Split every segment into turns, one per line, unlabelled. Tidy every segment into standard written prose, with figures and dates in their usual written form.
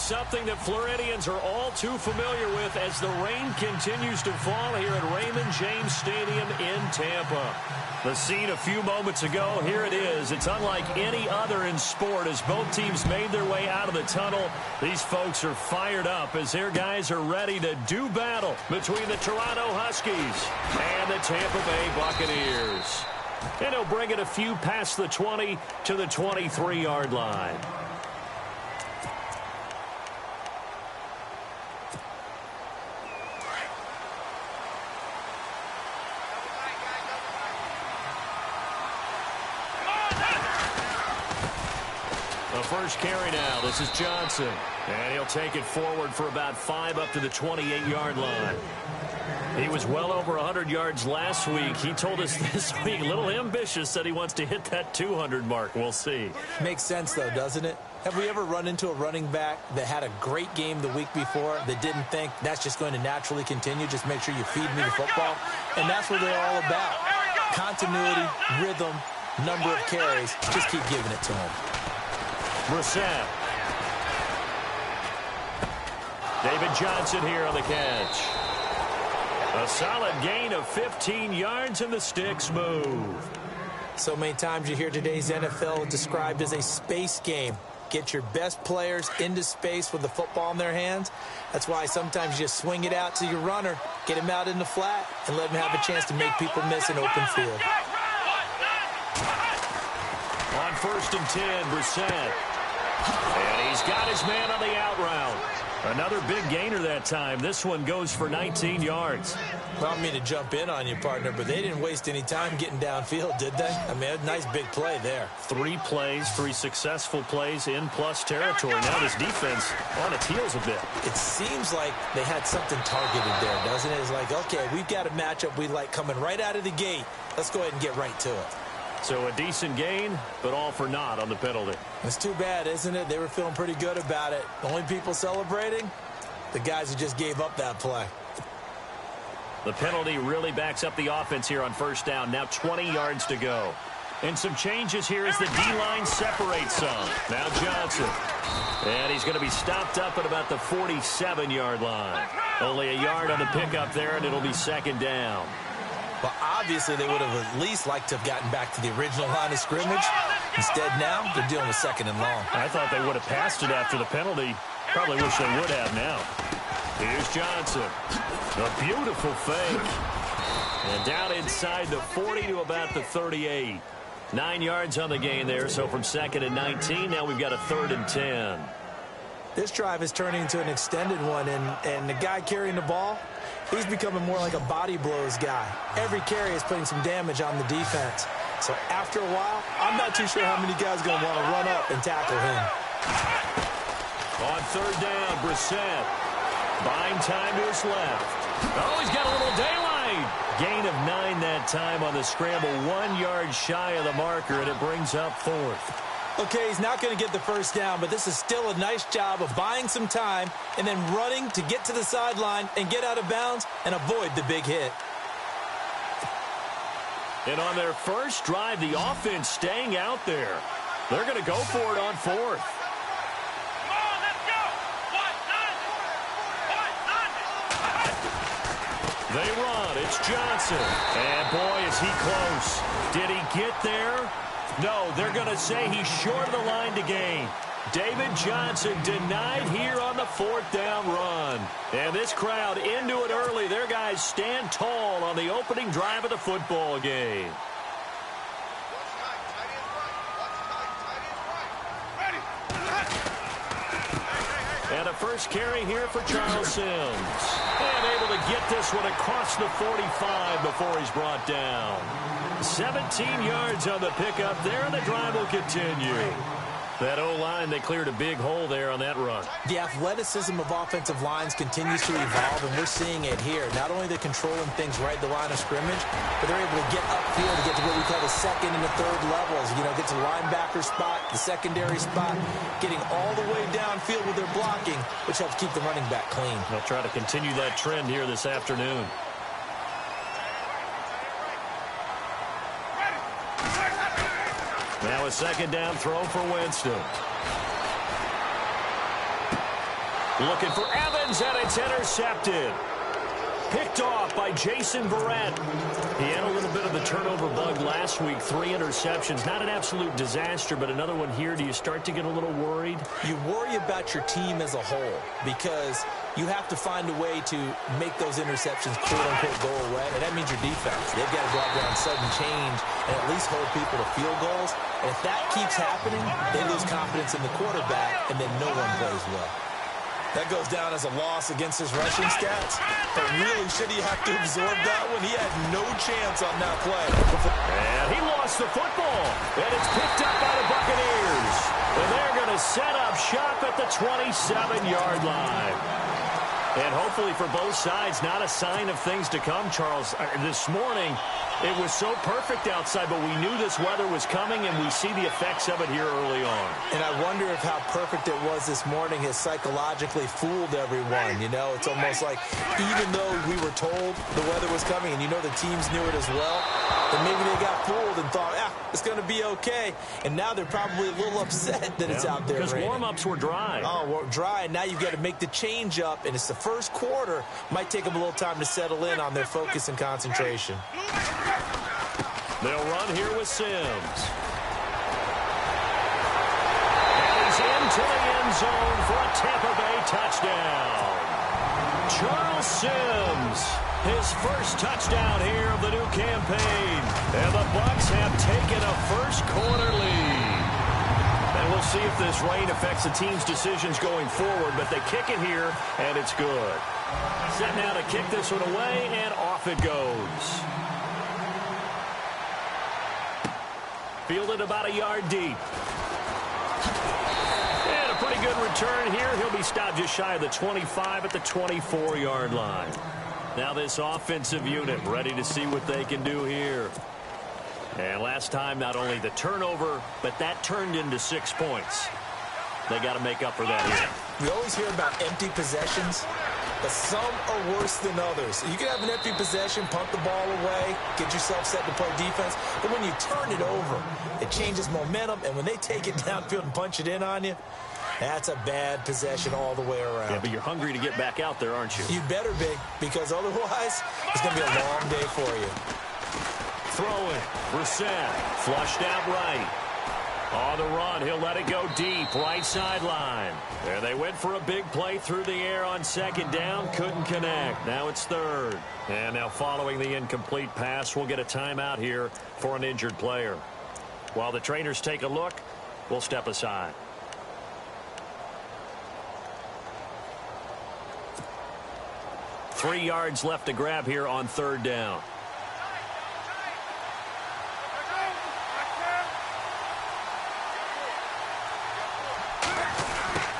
something that Floridians are all too familiar with as the rain continues to fall here at Raymond James Stadium in Tampa. The scene a few moments ago, here it is. It's unlike any other in sport as both teams made their way out of the tunnel. These folks are fired up as their guys are ready to do battle between the Toronto Huskies and the Tampa Bay Buccaneers. And he'll bring it a few past the 20 to the 23-yard line. The first carry now. This is Johnson. And he'll take it forward for about 5 up to the 28-yard line. He was well over 100 yards last week. He told us this week, a little ambitious, that he wants to hit that 200 mark. We'll see.
Makes sense, though, doesn't it? Have we ever run into a running back that had a great game the week before that didn't think that's just going to naturally continue? Just make sure you feed me the football. And that's what they're all about. Continuity, rhythm, number of carries. Just keep giving it to him.
Brissett. David Johnson here on the catch. A solid gain of 15 yards and the sticks move.
So many times you hear today's NFL described as a space game. Get your best players into space with the football in their hands. That's why sometimes you just swing it out to your runner, get him out in the flat, and let him have a chance to make people miss an open field.
On 1st and 10, Brissett. And he's got his man on the out route. Another big gainer that time. This one goes for 19 yards.
Well, I don't mean to jump in on you, partner, but they didn't waste any time getting downfield, did they? I mean, a nice big play there.
3 plays, 3 successful plays in plus territory. Now this defense on its heels a bit.
It seems like they had something targeted there, doesn't it? It's like, okay, we've got a matchup we like coming right out of the gate. Let's go ahead and get right to it.
So a decent gain, but all for naught on the penalty.
It's too bad, isn't it? They were feeling pretty good about it. The only people celebrating, the guys who just gave up that play.
The penalty really backs up the offense here on 1st down. Now 20 yards to go. And some changes here as the D-line separates some. Now Johnson. And he's going to be stopped up at about the 47-yard line. Only a yard on the pickup there, and it'll be 2nd down.
Well, obviously, they would have at least liked to have gotten back to the original line of scrimmage. Instead, now, they're dealing with 2nd and long.
I thought they would have passed it after the penalty. Probably wish they would have now. Here's Johnson. A beautiful fake. And down inside the 40 to about the 38. 9 yards on the gain there, so from 2nd and 19, now we've got a 3rd and 10.
This drive is turning into an extended one, and the guy carrying the ball, he's becoming more like a body blows guy. Every carry is putting some damage on the defense. So after a while, I'm not too sure how many guys are going to want to run up and tackle him.
On 3rd down, Brissett. Buying time to his left. Oh, he's got a little daylight. Gain of 9 that time on the scramble. 1 yard shy of the marker, and it brings up 4th.
Okay, he's not going to get the 1st down, but this is still a nice job of buying some time and then running to get to the sideline and get out of bounds and avoid the big hit.
And on their first drive, the offense staying out there. They're going to go for it on 4th. They run. It's Johnson. And, boy, is he close. Did he get there? No, they're going to say he's short of the line to gain. David Johnson denied here on the 4th down run. And this crowd into it early. Their guys stand tall on the opening drive of the football game. And a first carry here for Charles Sims. And able to get this one across the 45 before he's brought down. 17 yards on the pickup there, and the drive will continue. That O-line, they cleared a big hole there on that run.
The athleticism of offensive lines continues to evolve, and we're seeing it here. Not only they're controlling things right at the line of scrimmage, but they're able to get upfield to get to what we call the 2nd and the 3rd levels. You know, get to the linebacker spot, the secondary spot, getting all the way downfield with their blocking, which helps keep the running back clean.
They'll try to continue that trend here this afternoon. Now a 2nd down throw for Winston. Looking for Evans, and it's intercepted. Picked off by Jason Verrett. He had a little bit of the turnover bug last week. 3 interceptions. Not an absolute disaster, but another one here. Do you start to get a little worried?
You worry about your team as a whole because you have to find a way to make those interceptions quote-unquote go away, and that means your defense. They've got to go out there on sudden change and at least hold people to field goals. And if that keeps happening, they lose confidence in the quarterback, and then no one plays well. That goes down as a loss against his rushing stats. But really, should he have to absorb that one? He had no chance on that play.
And he lost the football. And it's picked up by the Buccaneers. And they're going to set up shop at the 27-yard line. And hopefully for both sides, not a sign of things to come, Charles. This morning, it was so perfect outside, but we knew this weather was coming, and we see the effects of it here early on. And I wonder if how perfect it was this morning has psychologically fooled everyone. You know, it's almost like even though we were told the weather was coming, and you know the teams knew it as well, then maybe they got fooled and thought, it's going to be okay. And now they're probably a little upset that it's out there raining. Because warm-ups were dry. Oh, well, dry, and now you've got to make the change up, and it's the first quarter. Might take them a little time to settle in on their focus and concentration. They'll run here with Sims. And he's into the end zone for a Tampa Bay touchdown. Charles Sims, his first touchdown here of the new campaign. And the Bucs have taken a first-quarter lead. And we'll see if this rain affects the team's decisions going forward, but they kick it here, and it's good. Set now to kick this one away, and off it goes. Fielded about a yard deep. And a pretty good return here. He'll be stopped just shy of the 25 at the 24-yard line. Now this offensive unit ready to see what they can do here. And last time, not only the turnover, but that turned into 6 points. They got to make up for that here. We always hear about empty possessions, but some are worse than others. You can have an empty possession, punt the ball away, get yourself set to play defense, but when you turn it over, it changes momentum, and when they take it downfield and punch it in on you, that's a bad possession all the way around. Yeah, but you're hungry to get back out there, aren't you? You better be, because otherwise, it's going to be a long day for you. Throwing, Brissett, flushed out right. On the run, he'll let it go deep, right sideline. And they went for a big play through the air on second down, couldn't connect. Now it's third. And now following the incomplete pass, we'll get a timeout here for an injured player. While the trainers take a look, we'll step aside. Three yards left to grab here on third down.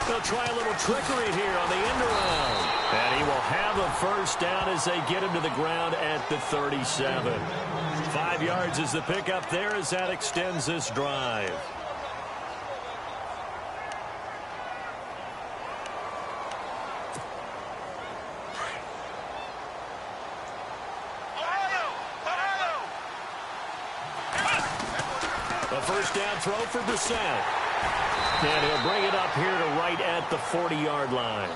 They'll try a little trickery here on the end around. And he will have a first down as they get him to the ground at the 37. 5 yards is the pickup there as that extends this drive. A first down throw for Brissett. And he'll bring it up here to right at the 40-yard line.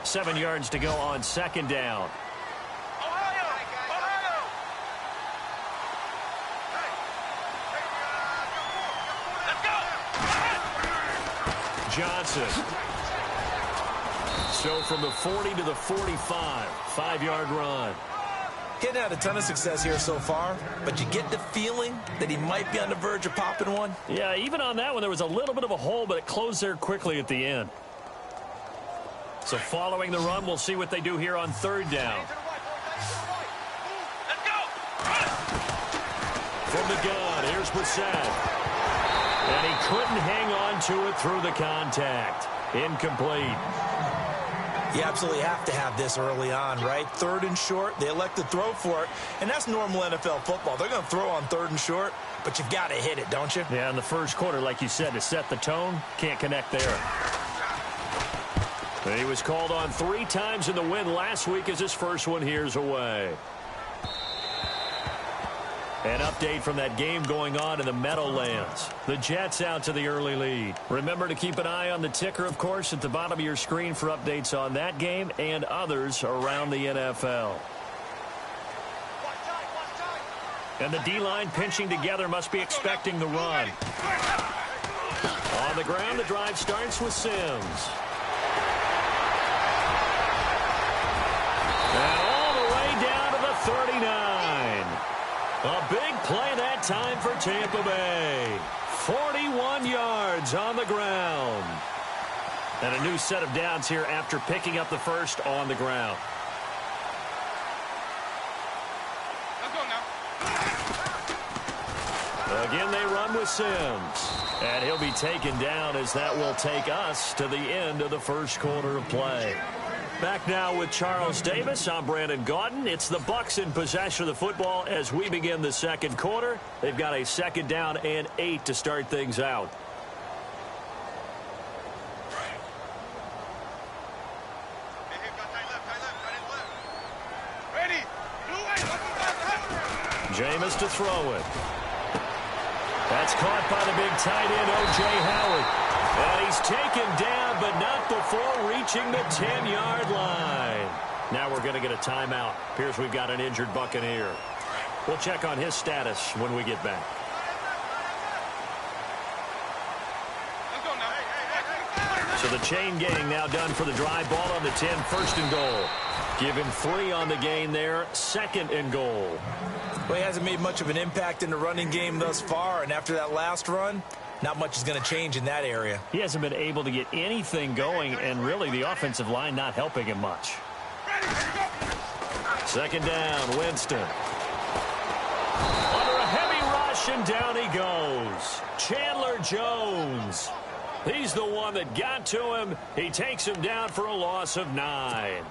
Seven yards to go on second down. Johnson. So from the 40 to the 45, 5-yard run. Getting had a ton of success here so far, but you get the feeling that he might be on the verge of popping one. Yeah, even on that one, there was a little bit of a hole, but it closed there quickly at the end. So following the run, we'll see what they do here on third down. From the gun, here's Brissett. And he couldn't hang on to it through the contact. Incomplete. You absolutely have to have this early on, right? Third and short, they elect to throw for it, and that's normal NFL football. They're going to throw on third and short, but you've got to hit it, don't you? Yeah, in the first quarter, like you said, to set the tone, can't connect there. And he was called on 3 times in the win last week as his first one here's away. An update from that game going on in the Meadowlands. The Jets out to the early lead. Remember to keep an eye on the ticker, of course, at the bottom of your screen for updates on that game and others around the NFL. And the D-line pinching together must be expecting the run. On the ground, the drive starts with Sims. And all the way down to the 39. A big play that time for Tampa Bay. 41 yards on the ground. And a new set of downs here after picking up the first on the ground. Again, they run with Sims. And he'll be taken down as that will take us to the end of the first quarter of play. Back now with Charles Davis. I'm Brandon Gaudin. It's the Bucs in possession of the football as we begin the second quarter. They've got a second down and 8 to start things out. Jameis to throw it. That's caught by the big tight end, O.J. Howard. And he's taken down, but not before reaching the 10-yard line. Now we're going to get a timeout. Appears we've got an injured Buccaneer. We'll check on his status when we get back. So the chain gang now done for the drive. Ball on the 10, first and goal. Give him 3 on the gain there, second and goal.
Well, he hasn't made much of an impact in the running game thus far, and after that last run, not much is going to change in that area.
He hasn't been able to get anything going, and really the offensive line not helping him much. Second down, Winston. Under a heavy rush, and down he goes. Chandler Jones. He's the one that got to him. He takes him down for a loss of 9.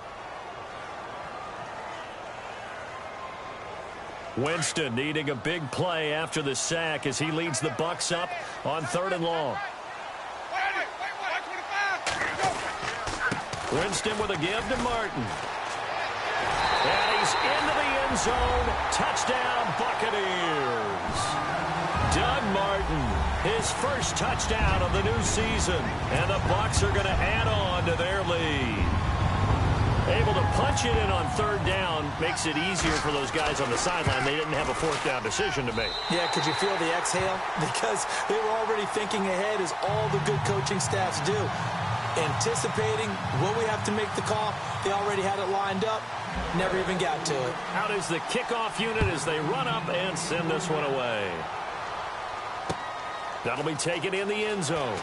Winston needing a big play after the sack as he leads the Bucs up on 3rd and long. Winston with a give to Martin. And he's into the end zone. Touchdown, Buccaneers. Doug Martin, his first touchdown of the new season. And the Bucs are going to add on to their lead. Able to punch it in on 3rd down makes it easier for those guys on the sideline. They didn't have a 4th down decision to make.
Yeah, could you feel the exhale? Because they were already thinking ahead, as all the good coaching staffs do. Anticipating what we have to make the call. They already had it lined up. Never even got to it.
Out is the kickoff unit as they run up and send this one away. That'll be taken in the end zone.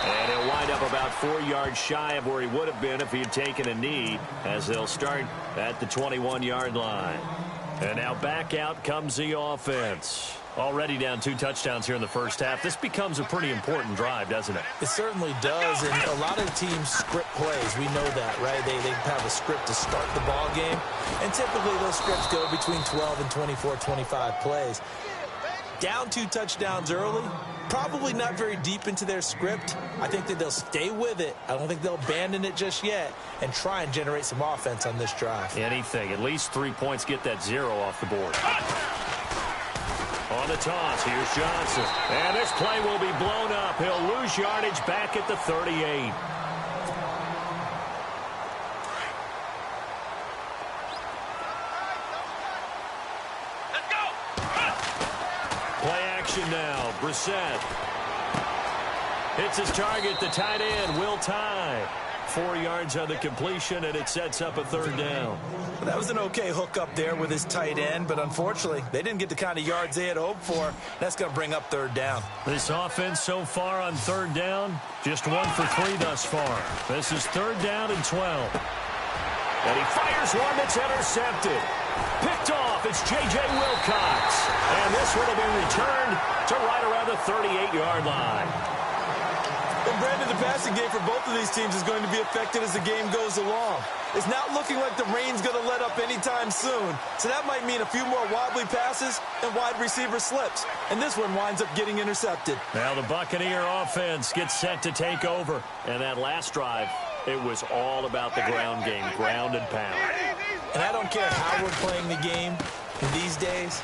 And he'll wind up about 4 yards shy of where he would have been if he had taken a knee, as they'll start at the 21-yard line. And now back out comes the offense. Already down 2 touchdowns here in the first half. This becomes a pretty important drive, doesn't it?
It certainly does, and a lot of teams script plays. We know that, right? They have a script to start the ball game, and typically those scripts go between 12 and 24, 25 plays. Down 2 touchdowns early, probably not very deep into their script. I think that they'll stay with it. I don't think they'll abandon it just yet and try and generate some offense on this drive.
Anything. At least 3 points, get that 0 off the board. On the toss, here's Johnson. And this play will be blown up. He'll lose yardage back at the 38. Play action now. Brissett hits his target. The tight end, Will Tye. 4 yards on the completion, and it sets up a 3rd down.
Well, that was an okay hook up there with his tight end, but unfortunately, they didn't get the kind of yards they had hoped for. That's going to bring up 3rd down.
This offense so far on 3rd down, just 1 for 3 thus far. This is 3rd down and 12. And he fires one that's intercepted. Picked off, it's J.J. Wilcox. And this one will be returned to right around the 38-yard line.
And Brandon, the passing game for both of these teams is going to be affected as the game goes along. It's not looking like the rain's going to let up anytime soon. So that might mean a few more wobbly passes and wide receiver slips. And this one winds up getting intercepted.
Now the Buccaneer offense gets set to take over. And that last drive, it was all about the ground game, ground and pound.
And I don't care how we're playing the game these days,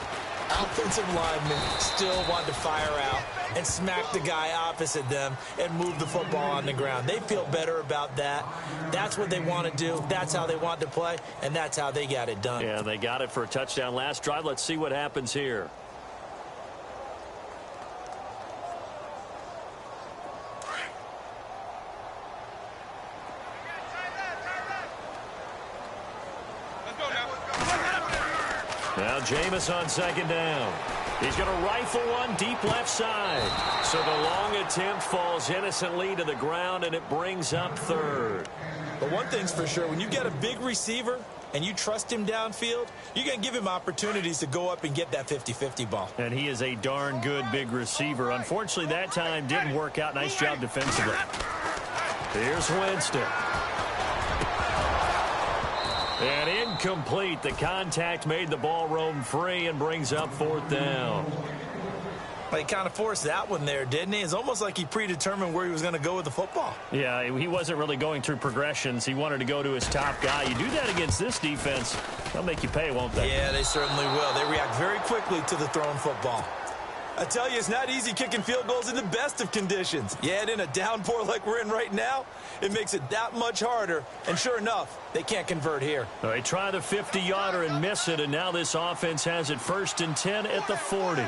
offensive linemen still want to fire out and smack the guy opposite them and move the football on the ground. They feel better about that. That's what they want to do. That's how they want to play, and that's how they got it done.
Yeah, they got it for a touchdown last drive. Let's see what happens here. Now Jameis on second down. He's going to rifle one deep left side. So the long attempt falls innocently to the ground, and it brings up third.
But one thing's for sure, when you get a big receiver and you trust him downfield, you're going to give him opportunities to go up and get that 50-50 ball.
And he is a darn good big receiver. Unfortunately, that time didn't work out. Nice job defensively. Here's Winston. And incomplete. The contact made the ball roam free and brings up fourth down.
Well, he kind of forced that one there, didn't he? It's almost like he predetermined where he was going to go with the football.
Yeah, he wasn't really going through progressions. He wanted to go to his top guy. You do that against this defense, they'll make you pay, won't they?
Yeah, they certainly will. They react very quickly to the thrown football. I tell you, it's not easy kicking field goals in the best of conditions. Yet in a downpour like we're in right now, it makes it that much harder. And sure enough, they can't convert here.
They try the 50-yarder and miss it, and now this offense has it 1st and 10 at the 40.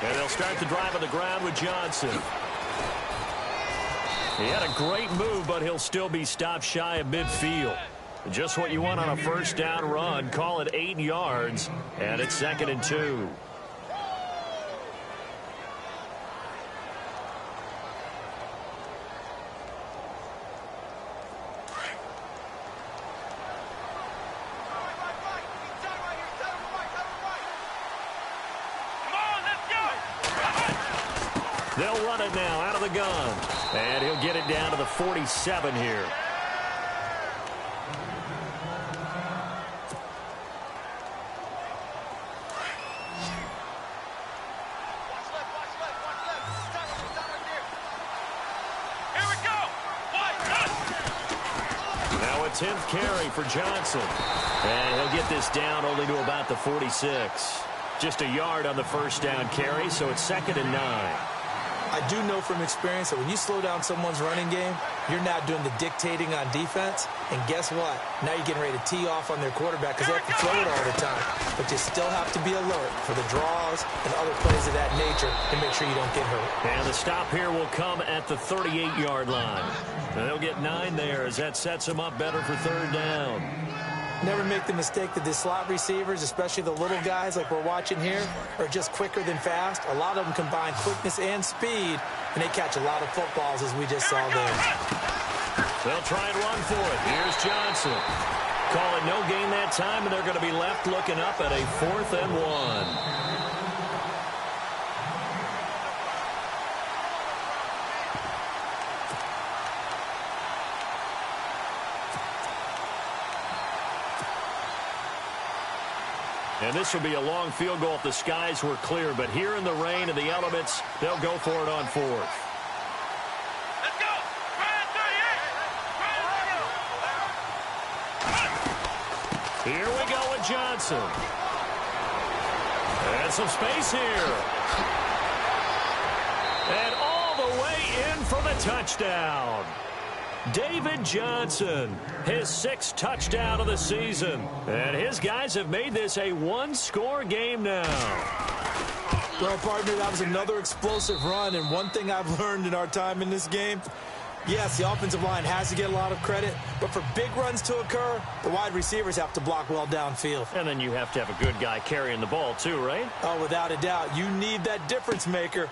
And they'll start the drive on the ground with Johnson. He had a great move, but he'll still be stopped shy of midfield. Just what you want on a first down run. Call it 8 yards, and it's 2nd and 2. They'll run it now out of the gun, and he'll get it down to the 47 here. Now a 10th carry for Johnson, and he'll get this down only to about the 46. Just a yard on the first down carry, so it's 2nd and 9.
I do know from experience that when you slow down someone's running game, you're not doing the dictating on defense. And guess what? Now you're getting ready to tee off on their quarterback because they have to throw it all the time. But you still have to be alert for the draws and other plays of that nature to make sure you don't get hurt.
And the stop here will come at the 38-yard line. And they'll get 9 there as that sets them up better for 3rd down.
Never make the mistake that the slot receivers, especially the little guys like we're watching here, are just quicker than fast. A lot of them combine quickness and speed, and they catch a lot of footballs, as we just saw there.
They'll try and run for it. Here's Johnson. Call it no gain that time, and they're going to be left looking up at a 4th and 1. And this will be a long field goal if the skies were clear. But here in the rain and the elements, they'll go for it on 4th.
Let's go!
Here we go with Johnson. And some space here. And all the way in for the touchdown. David Johnson, his 6th touchdown of the season. And his guys have made this a 1-score game now.
Well, partner, that was another explosive run. And one thing I've learned in our time in this game, yes, the offensive line has to get a lot of credit, but for big runs to occur, the wide receivers have to block well downfield.
And then you have to have a good guy carrying the ball too, right?
Oh, without a doubt. You need that difference maker.